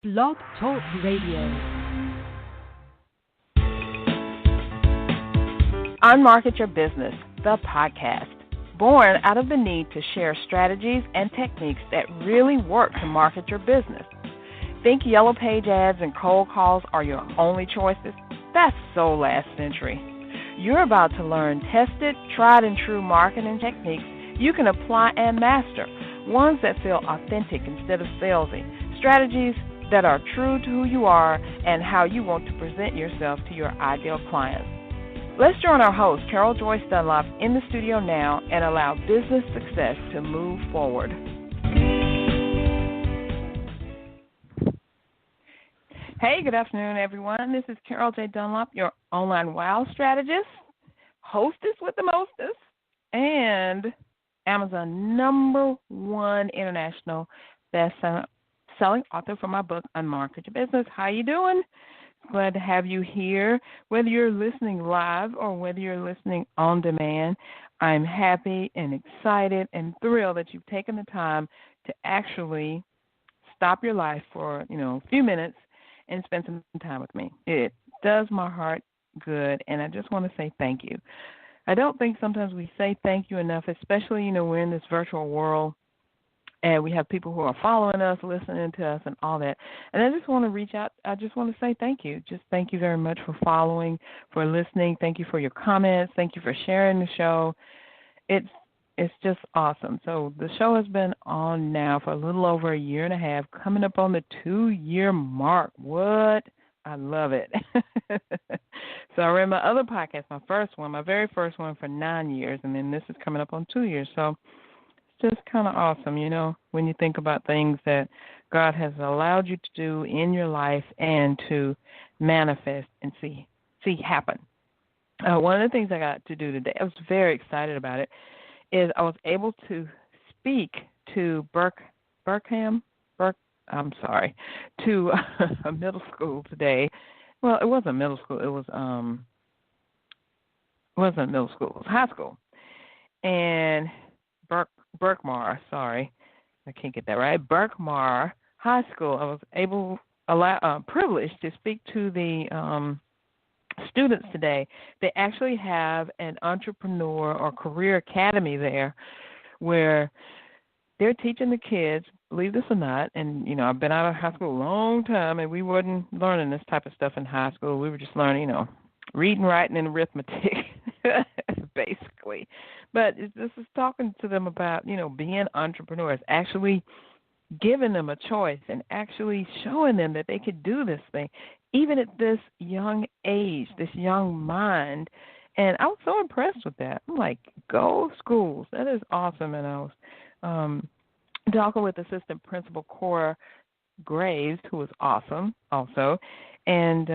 Blog Talk Radio. Unmarket Your Business, the podcast, born out of the need to share strategies and techniques that really work to market your business. Think yellow page ads and cold calls are your only choices? That's so last century. You're about to learn tested, tried and true marketing techniques you can apply and master, ones that feel authentic instead of salesy, strategies that are true to who you are and how you want to present yourself to your ideal clients. Let's join our host, Carol Joyce Dunlop, in the studio now and allow business success to move forward. Hey, good afternoon, everyone. This is Carol J. Dunlop, your online wow strategist, hostess with the mostest, and Amazon #1 international best-selling author for my book, Unmarket Your Business. How you doing? Glad to have you here. Whether you're listening live or whether you're listening on demand, I'm happy and excited and thrilled that you've taken the time to actually stop your life for, a few minutes and spend some time with me. It does my heart good, and I just want to say thank you. I don't think sometimes we say thank you enough, especially, we're in this virtual world. And we have people who are following us, listening to us, and all that. And I just want to reach out. I just want to say thank you. Just thank you very much for following, for listening. Thank you for your comments. Thank you for sharing the show. It's just awesome. So the show has been on now for a little over a year and a half, coming up on the 2-year mark. What? I love it. So I ran my other podcast, my very first one for 9 years, and then this is coming up on 2 years. So just kind of awesome, when you think about things that God has allowed you to do in your life and to manifest and see happen. One of the things I got to do today, I was very excited about it, is I was able to speak to to a middle school today. Well, it wasn't middle school. It wasn't middle school. It was high school. And Berkmar, sorry, I can't get that right. Berkmar High School. I was privileged to speak to the students today. They actually have an entrepreneur or career academy there, where they're teaching the kids. Believe this or not, and I've been out of high school a long time, and we wasn't learning this type of stuff in high school. We were just learning, reading, writing, and arithmetic, basically. But this is talking to them about, being entrepreneurs, actually giving them a choice and actually showing them that they could do this thing, even at this young age, this young mind. And I was so impressed with that. I'm like, go schools. That is awesome. And I was talking with Assistant Principal Cora Graves, who was awesome also, and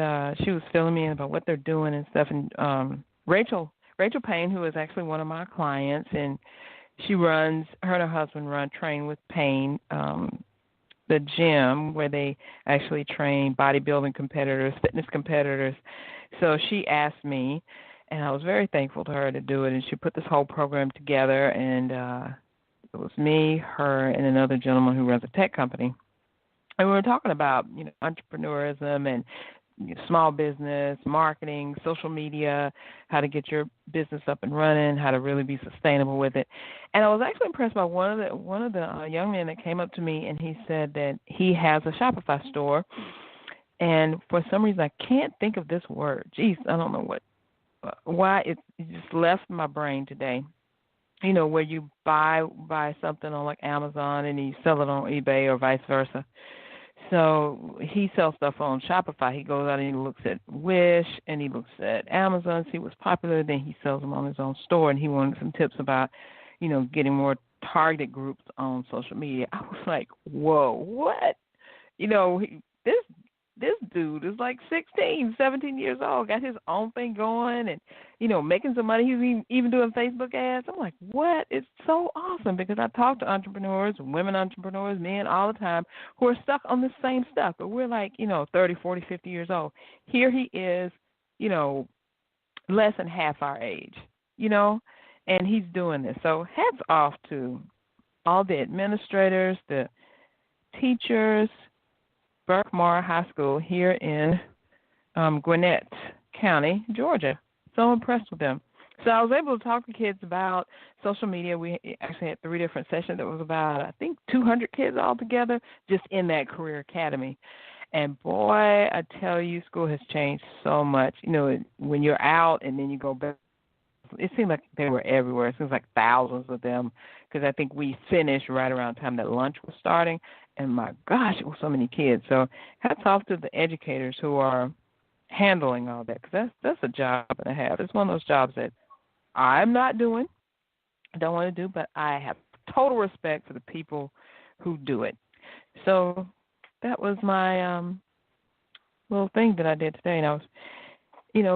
she was filling me in about what they're doing and stuff. And Rachel Payne, who is actually one of my clients, and her and her husband Train with Payne, the gym where they actually train bodybuilding competitors, fitness competitors. So she asked me, and I was very thankful to her to do it, and she put this whole program together, and it was me, her, and another gentleman who runs a tech company. And we were talking about, entrepreneurism and small business, marketing, social media, how to get your business up and running, how to really be sustainable with it. And I was actually impressed by one of the young men that came up to me, and he said that he has a Shopify store. And for some reason, I can't think of this word. Geez, I don't know why it just left my brain today. Where you buy something on like Amazon and you sell it on eBay or vice versa. So he sells stuff on Shopify. He goes out and he looks at Wish and he looks at Amazon, see what's popular. Then he sells them on his own store. And he wanted some tips about, getting more target groups on social media. I was like, whoa, what? This dude is like 16, 17 years old, got his own thing going and, making some money. He's even doing Facebook ads. I'm like, what? It's so awesome, because I talk to entrepreneurs, women entrepreneurs, men all the time who are stuck on the same stuff. But we're like, 30, 40, 50 years old. Here he is, less than half our age, and he's doing this. So hats off to all the administrators, the teachers, Berkmar High School here in Gwinnett County, Georgia. So impressed with them. So I was able to talk to kids about social media. We actually had 3 different sessions. That was about, I think, 200 kids altogether just in that career academy. And boy, I tell you, school has changed so much. You know, when you're out and then you go back, it seemed like they were everywhere. It seems like thousands of them because I think we finished right around the time that lunch was starting. And my gosh, it was so many kids. So hats off to the educators who are handling all that because that's a job and a half. It's one of those jobs that I'm not doing, don't want to do, but I have total respect for the people who do it. So that was my little thing that I did today, and I was,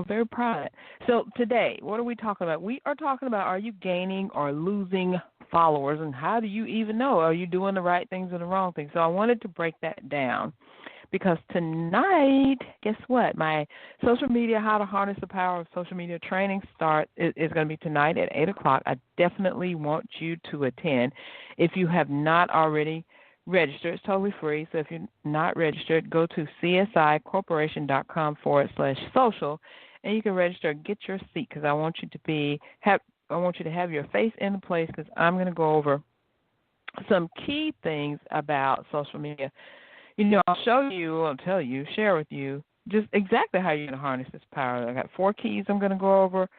very proud of it. So today, what are we talking about? We are talking about, are you gaining or losing followers, and how do you even know? Are you doing the right things or the wrong things? So I wanted to break that down because tonight, guess what? My social media, how to harness the power of social media training is going to be tonight at 8 o'clock. I definitely want you to attend. If you have not already registered, it's totally free. So if you're not registered, go to csicorporation.com/social, and you can register and get your seat because I want you to have your face in the place because I'm going to go over some key things about social media. I'll tell you, share with you just exactly how you're going to harness this power. I got 4 keys I'm going to go over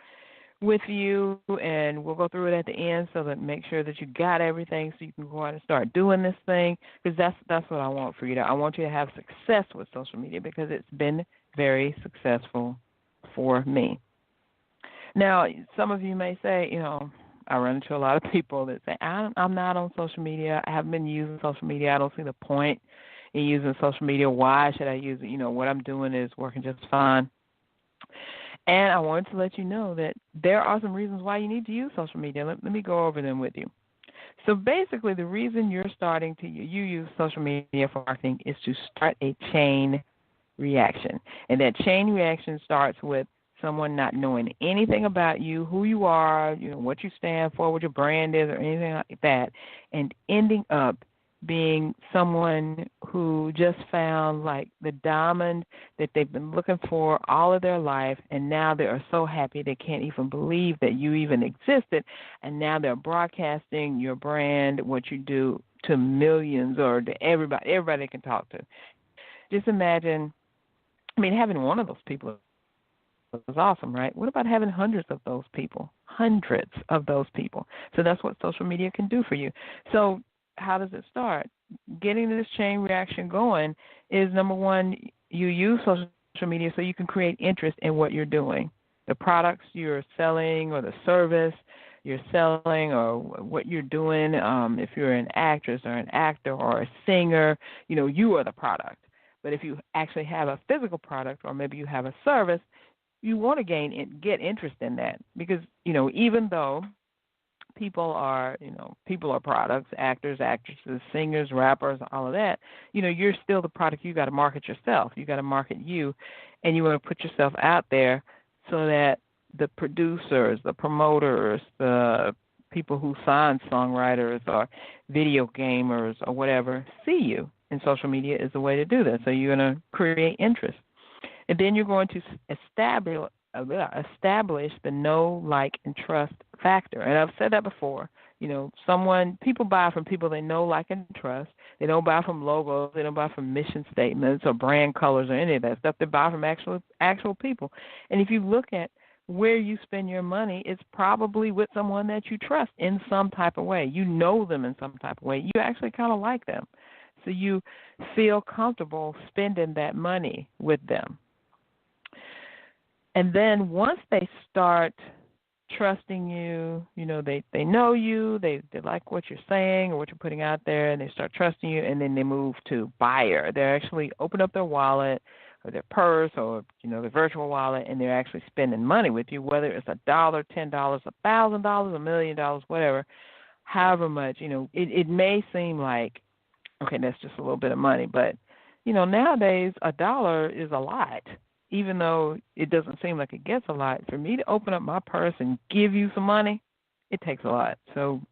with you, and we'll go through it at the end so that make sure that you got everything so you can go out and start doing this thing because that's what I want for you. I want you to have success with social media because it's been very successful for me. Now, some of you may say, I run into a lot of people that say, I'm not on social media. I haven't been using social media. I don't see the point in using social media. Why should I use it? What I'm doing is working just fine. And I wanted to let you know that there are some reasons why you need to use social media. Let me go over them with you. So basically, the reason you're starting to use social media for marketing is to start a chain reaction. And that chain reaction starts with someone not knowing anything about you, who you are, what you stand for, what your brand is, or anything like that, and ending up being someone who just found like the diamond that they've been looking for all of their life, and now they are so happy they can't even believe that you even existed, and now they're broadcasting your brand, what you do, to millions or to everybody they can talk to. Just imagine, having one of those people is awesome, right? What about having hundreds of those people? Hundreds of those people. So that's what social media can do for you. So how does it start? Getting this chain reaction going is, number one, you use social media so you can create interest in what you're doing. The products you're selling or the service you're selling or what you're doing. If you're an actress or an actor or a singer, you are the product. But if you actually have a physical product or maybe you have a service, you want to get interest in that because, even though people are products, actors, actresses, singers, rappers, all of that, you're still the product. You got to market yourself. You got to market you, and you want to put yourself out there so that the producers, the promoters, the people who sign songwriters or video gamers or whatever see you. And social media is the way to do that. So you're going to create interest. And then you're going to establish the know, like, and trust factor. And I've said that before. People buy from people they know, like, and trust. They don't buy from logos. They don't buy from mission statements or brand colors or any of that stuff. They buy from actual people. And if you look at where you spend your money, it's probably with someone that you trust in some type of way. You know them in some type of way. You actually kind of like them. So you feel comfortable spending that money with them. And then once they start trusting you, they know you, they like what you're saying or what you're putting out there, and they start trusting you, and then they move to buyer. They actually open up their wallet or their purse or, their virtual wallet, and they're actually spending money with you, whether it's $1, $10, $1,000, $1 million, whatever, however much. It may seem like, okay, that's just a little bit of money, but, nowadays $1 is a lot. Even though it doesn't seem like it gets a lot, for me to open up my purse and give you some money, it takes a lot. So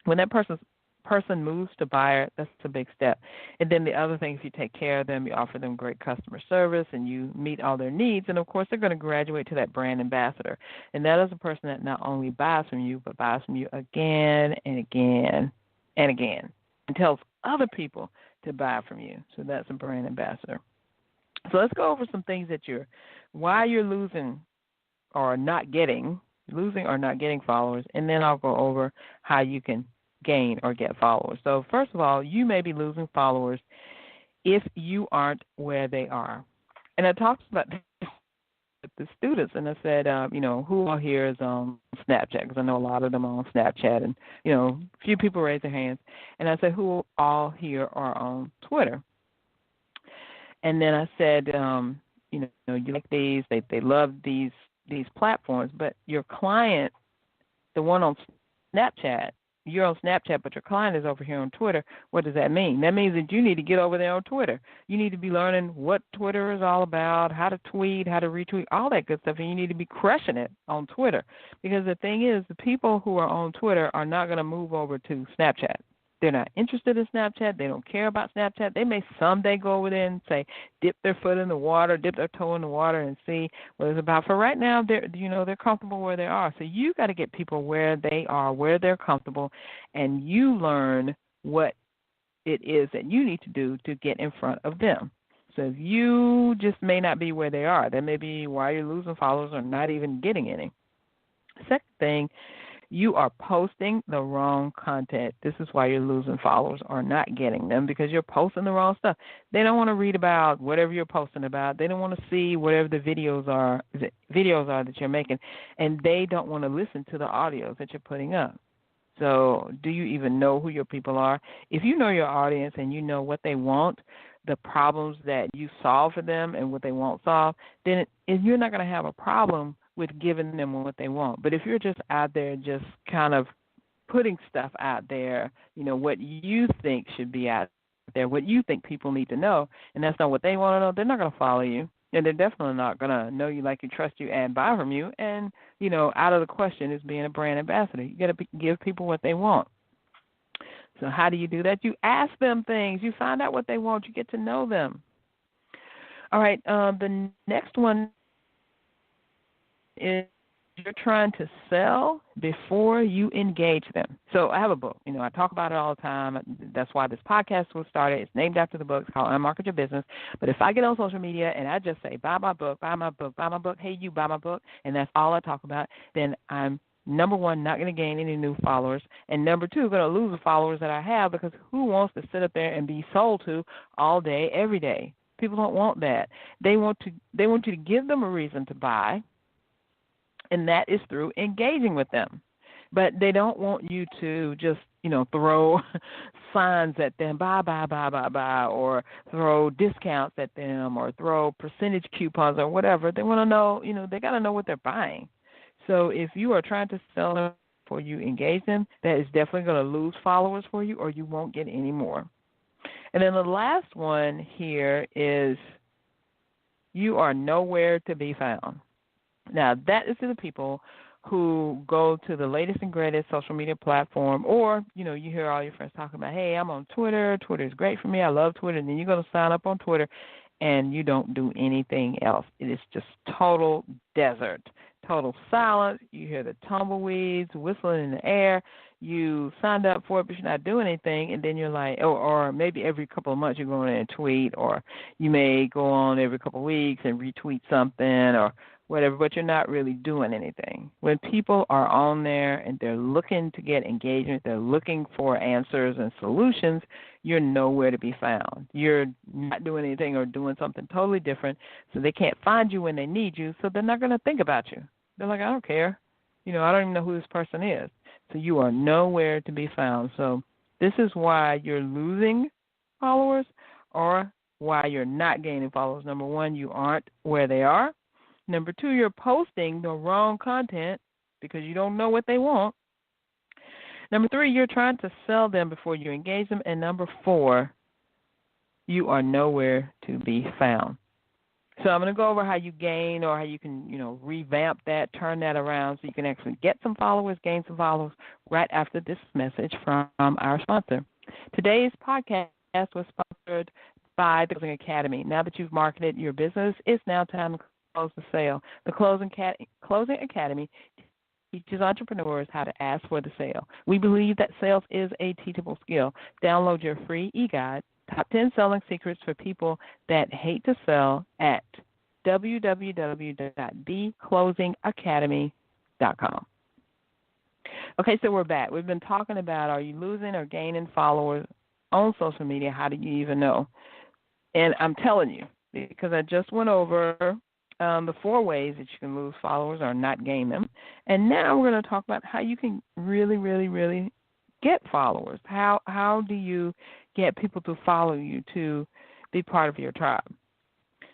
when that person's person moves to buyer, that's a big step. And then the other thing, if you take care of them, you offer them great customer service, and you meet all their needs, and of course they're going to graduate to that brand ambassador. And that is a person that not only buys from you, but buys from you again and again and again, and tells other people to buy from you. So that's a brand ambassador. So let's go over some things that why you're losing or not getting followers, and then I'll go over how you can gain or get followers. So first of all, you may be losing followers if you aren't where they are. And I talked about this with the students, and I said, who all here is on Snapchat? Because I know a lot of them are on Snapchat, and, a few people raise their hands. And I said, who all here are on Twitter? And then I said, you like these, they love these platforms, but your client, the one on Snapchat, you're on Snapchat, but your client is over here on Twitter. What does that mean? That means that you need to get over there on Twitter. You need to be learning what Twitter is all about, how to tweet, how to retweet, all that good stuff, and you need to be crushing it on Twitter. Because the thing is, the people who are on Twitter are not going to move over to Snapchat. They're not interested in Snapchat. They don't care about Snapchat. They may someday go over there and say, dip their foot in the water, dip their toe in the water, and see what it's about. For right now, they're comfortable where they are. So you got to get people where they are, where they're comfortable, and you learn what it is that you need to do to get in front of them. So if you just may not be where they are, that may be why you're losing followers or not even getting any. Second thing, you are posting the wrong content. This is why you're losing followers or not getting them, because you're posting the wrong stuff. They don't want to read about whatever you're posting about. They don't want to see whatever the videos are that you're making, and they don't want to listen to the audios that you're putting up. So do you even know who your people are? If you know your audience and you know what they want, the problems that you solve for them and what they won't solve, then you're not going to have a problem with giving them what they want. But if you're just out there just kind of putting stuff out there, what you think should be out there, what you think people need to know, and that's not what they want to know, they're not going to follow you. And they're definitely not going to know you, like you, trust you, and buy from you. And, out of the question is being a brand ambassador. You got to give people what they want. So how do you do that? You ask them things. You find out what they want. You get to know them. All right, the next one is you're trying to sell before you engage them. So I have a book. I talk about it all the time. That's why this podcast was started. It's named after the book. It's called Unmarket Your Business. But if I get on social media and I just say, buy my book, buy my book, buy my book, hey, you buy my book, and that's all I talk about, then I'm, number one, not going to gain any new followers, and number two, going to lose the followers that I have, because who wants to sit up there and be sold to all day, every day? People don't want that. They want you to give them a reason to buy, and that is through engaging with them. But they don't want you to just, throw signs at them, buy, or throw discounts at them, or throw percentage coupons or whatever. They want to know, they got to know what they're buying. So if you are trying to sell them before you engage them, that is definitely going to lose followers for you, or you won't get any more. And then the last one here is you are nowhere to be found. Now, that is to the people who go to the latest and greatest social media platform, or, you hear all your friends talking about, hey, I'm on Twitter. Twitter is great for me. I love Twitter. And then you're going to sign up on Twitter, and you don't do anything else. It is just total desert, total silence. You hear the tumbleweeds whistling in the air. You signed up for it, but you're not doing anything, and then you're like, or maybe every couple of months you're going in and tweet, or you may go on every couple of weeks and retweet something or whatever, but you're not really doing anything. When people are on there and they're looking to get engagement, they're looking for answers and solutions, you're nowhere to be found. You're not doing anything or doing something totally different, so they can't find you when they need you, so they're not going to think about you. They're like, I don't care. I don't even know who this person is. So you are nowhere to be found. So this is why you're losing followers or why you're not gaining followers. Number one, you aren't where they are. Number two, you're posting the wrong content because you don't know what they want. Number three, you're trying to sell them before you engage them. And number four, you are nowhere to be found. So I'm going to go over how you gain or how you can, revamp that, turn that around so you can actually get some followers, gain some followers right after this message from our sponsor. Today's podcast was sponsored by the Closing Academy. Now that you've marketed your business, it's now time to close the sale. The Closing Academy teaches entrepreneurs how to ask for the sale. We believe that sales is a teachable skill. Download your free e-guide, Top 10 Selling Secrets for People That Hate to Sell at www.theclosingacademy.com. Okay, so we're back. We've been talking about, are you losing or gaining followers on social media? How do you even know? And I'm telling you, because I just went over the 4 ways that you can lose followers or not gain them. And now we're going to talk about how you can really, really, really get followers. How do you get people to follow you, to be part of your tribe?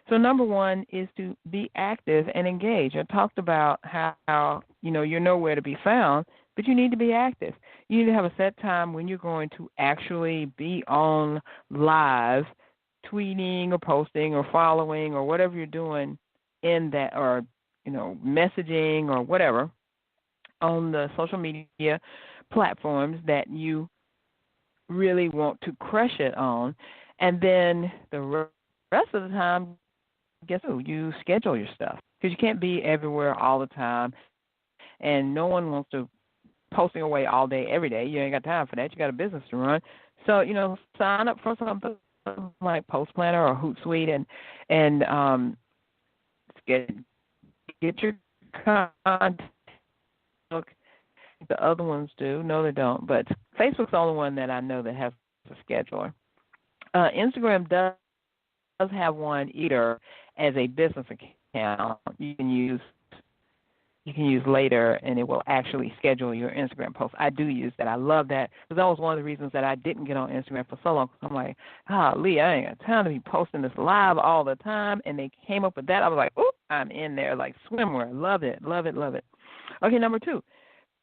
So number 1 is to be active and engage. I talked about how you're nowhere to be found, but you need to be active. You need to have a set time when you're going to actually be on live, tweeting or posting or following or whatever you're doing in that, or messaging or whatever on the social media platforms that you really want to crush it on. And then the rest of the time, guess what? You schedule your stuff, because you can't be everywhere all the time, and no one wants to posting away all day every day. You ain't got time for that. You got a business to run. So sign up for something like Post Planner or Hootsuite and get your content. Look, the other ones do. No, they don't. But Facebook's the only one that I know that has a scheduler. Instagram does have one either as a business account you can use later, and it will actually schedule your Instagram posts. I do use that. I love that, because that was one of the reasons that I didn't get on Instagram for so long. Cause I'm like, Lee, I ain't got time to be posting this live all the time. And they came up with that. I was like, oop, I'm in there like swimwear. Love it, love it, love it. Okay, number 2,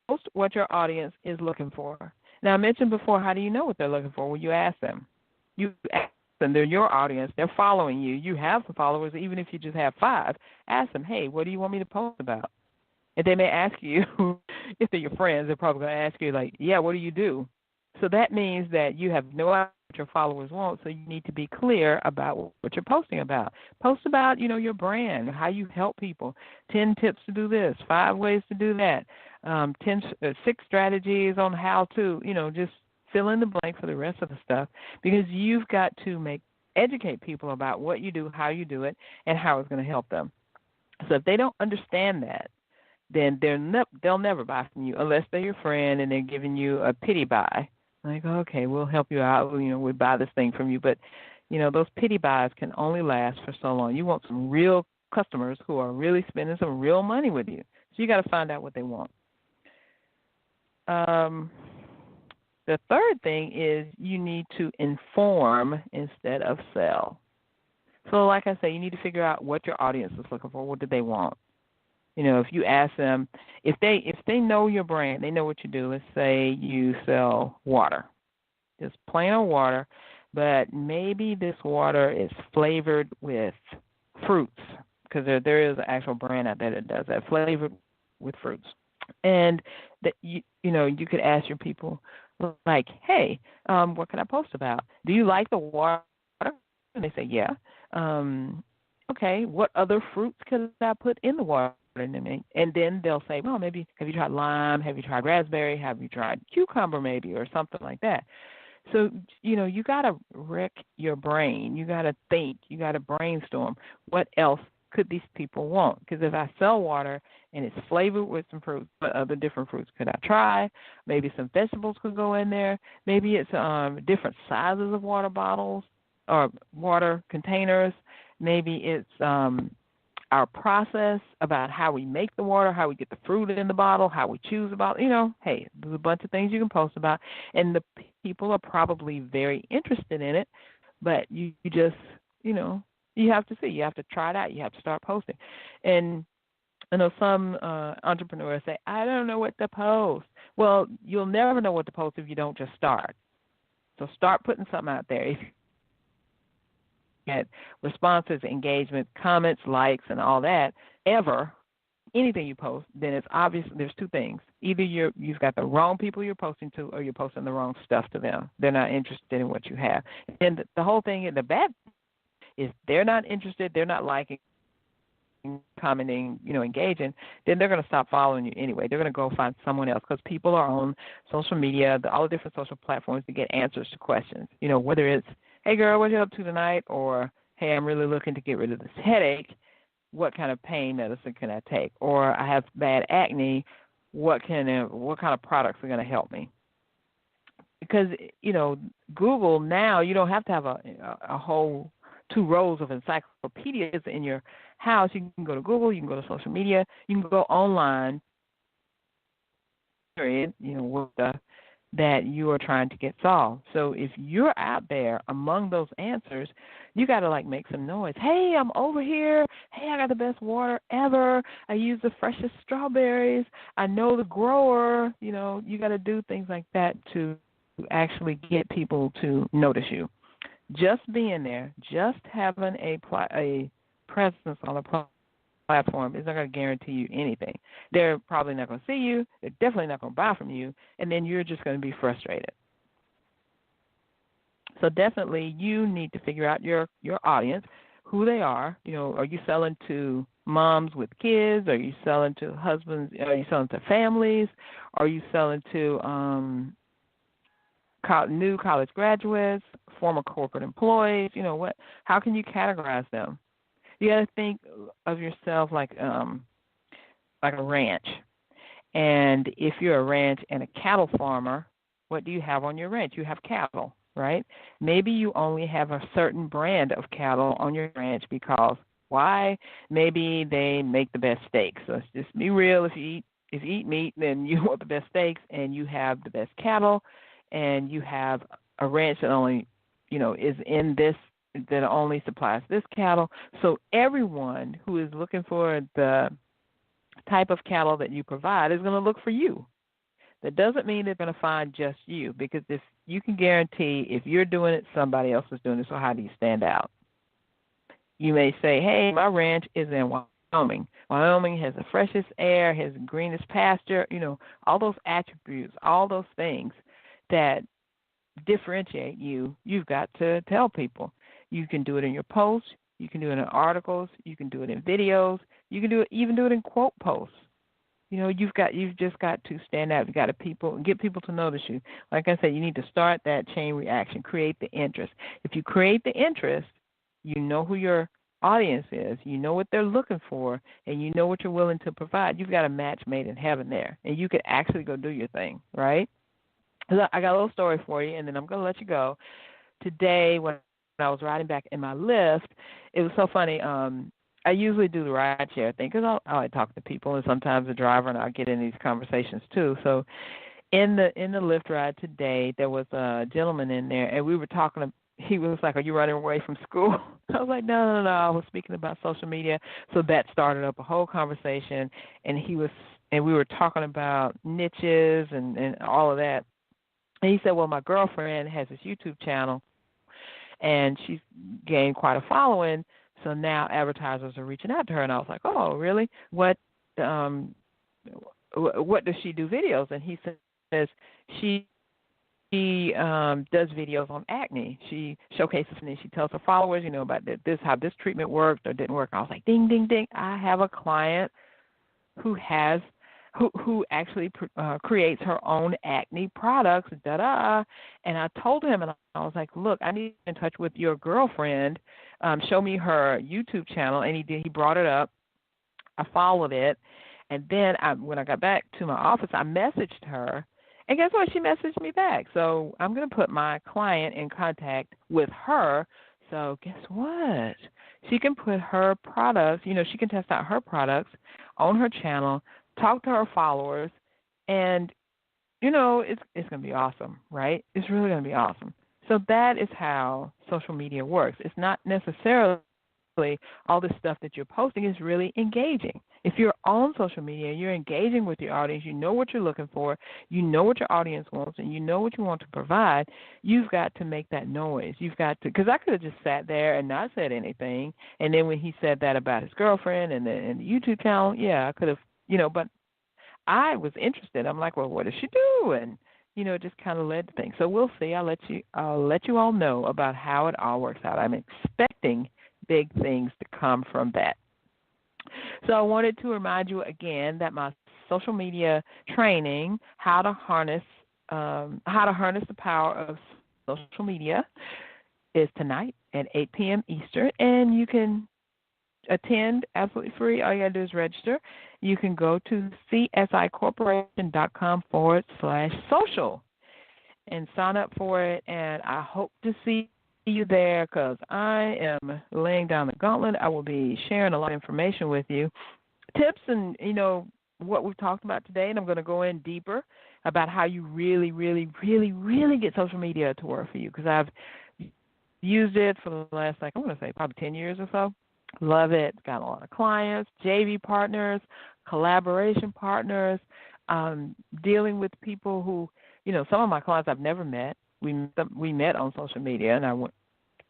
post what your audience is looking for. Now, I mentioned before, how do you know what they're looking for? Well, you ask them. You ask them. They're your audience. They're following you. You have some followers, even if you just have 5. Ask them, hey, what do you want me to post about? And they may ask you, if they're your friends, they're probably going to ask you, like, yeah, what do you do? So that means that you have no idea what your followers want, so you need to be clear about what you're posting about. Post about, your brand, how you help people, 10 tips to do this, 5 ways to do that, 6 strategies on how to, just fill in the blank for the rest of the stuff, because you've got to educate people about what you do, how you do it, and how it's going to help them. So if they don't understand that, then they'll never buy from you unless they're your friend and they're giving you a pity buy. Like, okay, we'll help you out. We'll buy this thing from you. But, those pity buys can only last for so long. You want some real customers who are really spending some real money with you. So you got to find out what they want. The third thing is you need to inform instead of sell. So like I say, you need to figure out what your audience is looking for. What do they want? If you ask them, if they know your brand, they know what you do. Let's say you sell water, just plain old water, but maybe this water is flavored with fruits, because there is an actual brand out there that does that, flavored with fruits. And that you could ask your people, like, hey, what can I post about? Do you like the water? And they say, yeah. Okay, what other fruits could I put in the water? And then they'll say, well, maybe have you tried lime? Have you tried raspberry? Have you tried cucumber maybe, or something like that? So, you got to wreck your brain. You got to think. You got to brainstorm. What else could these people want? Because if I sell water and it's flavored with some fruits, what other different fruits could I try? Maybe some vegetables could go in there. Maybe it's different sizes of water bottles or water containers. Maybe it's our process about how we make the water, how we get the fruit in the bottle, how we choose the bottle. Hey, there's a bunch of things you can post about, and the people are probably very interested in it, but you just, you have to see. You have to try it out. You have to start posting. And I know some entrepreneurs say, I don't know what to post. Well, you'll never know what to post if you don't just start. So start putting something out there. at responses, engagement, comments, likes, and all that, ever, anything you post, then it's obvious there's two things. Either you've got the wrong people you're posting to, or you're posting the wrong stuff to them. They're not interested in what you have. And the whole thing, the bad is they're not interested, they're not liking, commenting, engaging, then they're going to stop following you anyway. They're going to go find someone else because people are on social media, all the different social platforms to get answers to questions. Whether it's, hey, girl, what are you up to tonight? Or, hey, I'm really looking to get rid of this headache. What kind of pain medicine can I take? Or I have bad acne. What kind of products are going to help me? Because, Google now, you don't have to have a whole 2 rows of encyclopedias in your house. You can go to Google, you can go to social media, you can go online, period, that you are trying to get solved. So if you're out there among those answers, you got to make some noise. Hey, I'm over here. Hey, I got the best water ever. I use the freshest strawberries. I know the grower. You got to do things like that to actually get people to notice you. Just being there, just having a presence on the platform is not going to guarantee you anything. They're probably not going to see you. They're definitely not going to buy from you, and then you're just going to be frustrated. So definitely you need to figure out your audience, who they are. Are you selling to moms with kids? Are you selling to husbands? Are you selling to families? Are you selling to new college graduates, former corporate employees? How can you categorize them? You got to think of yourself like a ranch. And if you're a ranch and a cattle farmer, what do you have on your ranch? You have cattle, right? Maybe you only have a certain brand of cattle on your ranch because why? Maybe they make the best steaks. So let's just be real. If you eat meat, then you want the best steaks, and you have the best cattle, and you have a ranch that only, is in this, that only supplies this cattle. So everyone who is looking for the type of cattle that you provide is going to look for you. That doesn't mean they're going to find just you, because if you can guarantee if you're doing it, somebody else is doing it. So how do you stand out? You may say, hey, my ranch is in Wyoming. Wyoming has the freshest air, has the greenest pasture, all those attributes, all those things that differentiate you, you've got to tell people. You can do it in your posts, you can do it in articles, you can do it in videos, you can even do it in quote posts. You've just got to stand out. You've got to get people to notice you. Like I said, you need to start that chain reaction, create the interest. If you create the interest, you know who your audience is, you know what they're looking for, and you know what you're willing to provide. You've got a match made in heaven there, and you could actually go do your thing, right? I got a little story for you, and then I'm going to let you go. Today, when I was riding back in my Lyft, it was so funny. I usually do the ride share thing because I like talking to people, and sometimes the driver and I get in these conversations too. So in the Lyft ride today, there was a gentleman in there, and we were talking. He was like, "Are you running away from school?" I was like, No. I was speaking about social media. So that started up a whole conversation, and we were talking about niches and all of that. And he said, well, my girlfriend has this YouTube channel, and she's gained quite a following, so now advertisers are reaching out to her. And I was like, oh, really? What does she do videos? And he says she does videos on acne. She showcases and she tells her followers, about this, how this treatment worked or didn't work. I was like, ding, ding, ding. I have a client who actually creates her own acne products, and I told him, and I was like, look, I need to get in touch with your girlfriend. Show me her YouTube channel, and he did. He brought it up. I followed it, and then when I got back to my office, I messaged her, and guess what? She messaged me back. So I'm going to put my client in contact with her. So guess what? She can put her products, she can test out her products on her channel, talk to her followers, and, it's going to be awesome, right? It's really going to be awesome. So that is how social media works. It's not necessarily all this stuff that you're posting is really engaging. If you're on social media, you're engaging with your audience, you know what you're looking for, you know what your audience wants, and you know what you want to provide, you've got to make that noise. You've got to, because I could have just sat there and not said anything, and then when he said that about his girlfriend and the YouTube channel, yeah, I could have, but I was interested. I'm like, well, what does she do? And it just kind of led to things. So we'll see. I'll let you all know about how it all works out. I'm expecting big things to come from that. So I wanted to remind you again that my social media training, how to harness the power of social media, is tonight at 8 p.m. Eastern, and you can attend absolutely free. All you got to do is register. You can go to csicorporation.com/social and sign up for it, and I hope to see you there because I am laying down the gauntlet. I will be sharing a lot of information with you, tips and, what we've talked about today, and I'm going to go in deeper about how you really, really, really, really get social media to work for you because I've used it for the last, I want to say probably 10 years or so. Love it. Got a lot of clients, JV partners, collaboration partners, dealing with people who, some of my clients I've never met. We met on social media, and I went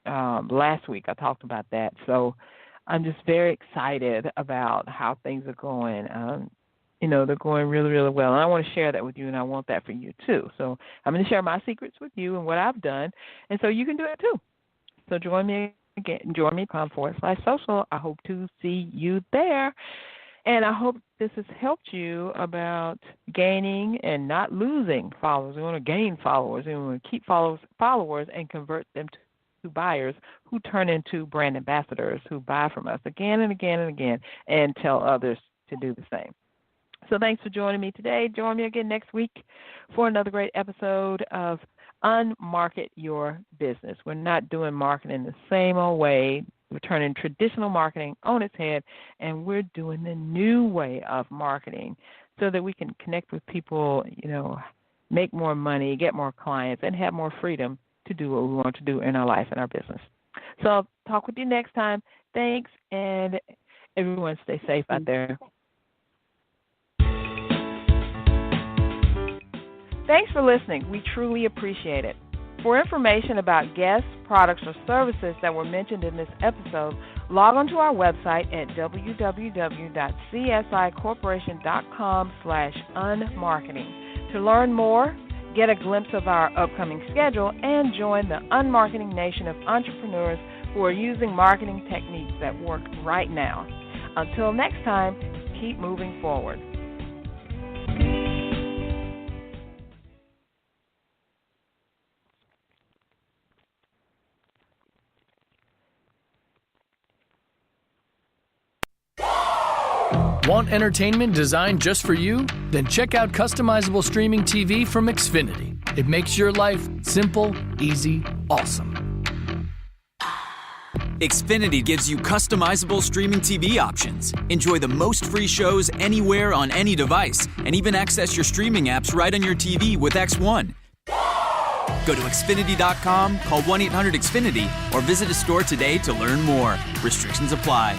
last week. I talked about that. So I'm just very excited about how things are going. They're going really, really well. And I want to share that with you, and I want that for you too. So I'm going to share my secrets with you and what I've done, and so you can do it too. So join me again. Join me /social. I hope to see you there. And I hope this has helped you about gaining and not losing followers. We want to gain followers. We want to keep followers and convert them to buyers who turn into brand ambassadors who buy from us again and again and again and tell others to do the same. So thanks for joining me today. Join me again next week for another great episode of Unmarket Your Business. We're not doing marketing the same old way. We're turning traditional marketing on its head, and we're doing the new way of marketing so that we can connect with people, make more money, get more clients, and have more freedom to do what we want to do in our life and our business. So I'll talk with you next time. Thanks, and everyone stay safe out there. Thanks for listening. We truly appreciate it. For information about guests, products, or services that were mentioned in this episode, log on to our website at www.csicorporation.com/unmarketing. To learn more, get a glimpse of our upcoming schedule, and join the unmarketing nation of entrepreneurs who are using marketing techniques that work right now. Until next time, keep moving forward. Want entertainment designed just for you? Then check out customizable streaming TV from Xfinity. It makes your life simple, easy, awesome. Xfinity gives you customizable streaming TV options. Enjoy the most free shows anywhere on any device, and even access your streaming apps right on your TV with X1. Go to Xfinity.com, call 1-800-XFINITY, or visit a store today to learn more. Restrictions apply.